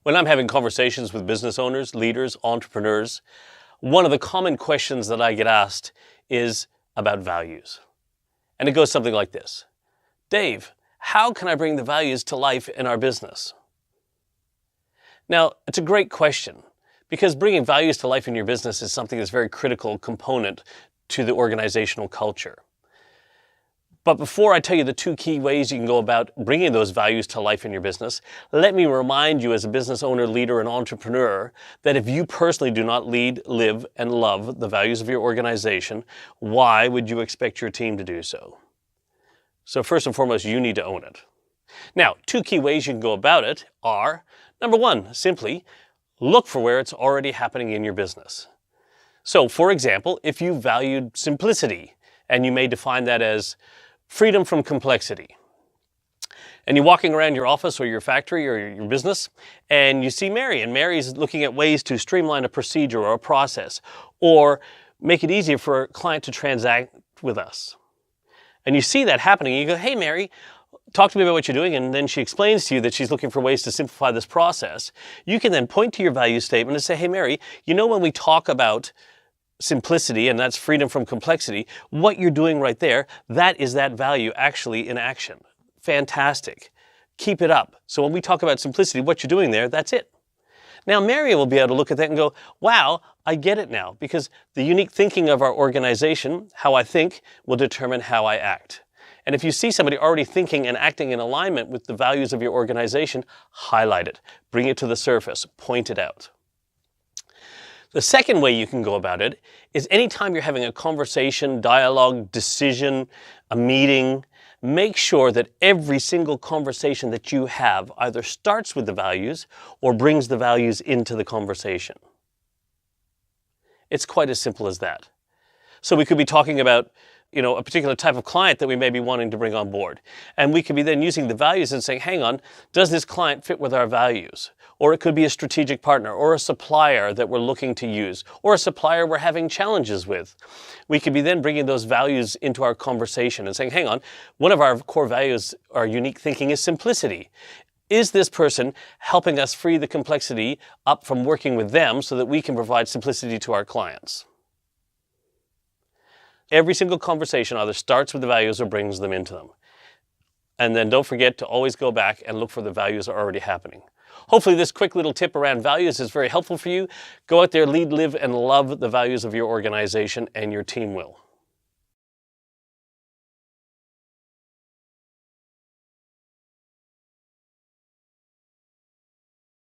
When I'm having conversations with business owners, leaders, entrepreneurs, one of the common questions that I get asked is about values. And it goes something like this. Dave, how can I bring the values to life in our business? Now, it's a great question because bringing values to life in your business is something that's a very critical component to the organizational culture. But before I tell you the two key ways you can go about bringing those values to life in your business, let me remind you as a business owner, leader, and entrepreneur that if you personally do not lead, live, and love the values of your organization, why would you expect your team to do so? So first and foremost, you need to own it. Now, two key ways you can go about it are, number one, simply look for where it's already happening in your business. So, for example, if you valued simplicity, and you may define that as freedom from complexity. And you're walking around your office or your factory or your business, and you see Mary, and Mary's looking at ways to streamline a procedure or a process, or make it easier for a client to transact with us. And you see that happening, and you go, hey Mary, talk to me about what you're doing, and then she explains to you that she's looking for ways to simplify this process. You can then point to your value statement and say, hey Mary, you know when we talk about simplicity, and that's freedom from complexity, what you're doing right there, that is that value actually in action. Fantastic. Keep it up. So when we talk about simplicity, what you're doing there, that's it. Now Mary will be able to look at that and go, wow, I get it now, because the unique thinking of our organization, how I think, will determine how I act. And if you see somebody already thinking and acting in alignment with the values of your organization, highlight it, bring it to the surface, point it out. The second way you can go about it is anytime you're having a conversation, dialogue, decision, a meeting, make sure that every single conversation that you have either starts with the values or brings the values into the conversation. It's quite as simple as that. So we could be talking about a particular type of client that we may be wanting to bring on board. And we could be then using the values and saying, hang on, does this client fit with our values? Or it could be a strategic partner or a supplier that we're looking to use or a supplier we're having challenges with. We could be then bringing those values into our conversation and saying, hang on, one of our core values, our unique thinking is simplicity. Is this person helping us free the complexity up from working with them so that we can provide simplicity to our clients? Every single conversation either starts with the values or brings them into them. And then don't forget to always go back and look for the values that are already happening. Hopefully this quick little tip around values is very helpful for you. Go out there, lead, live, and love the values of your organization, and your team will.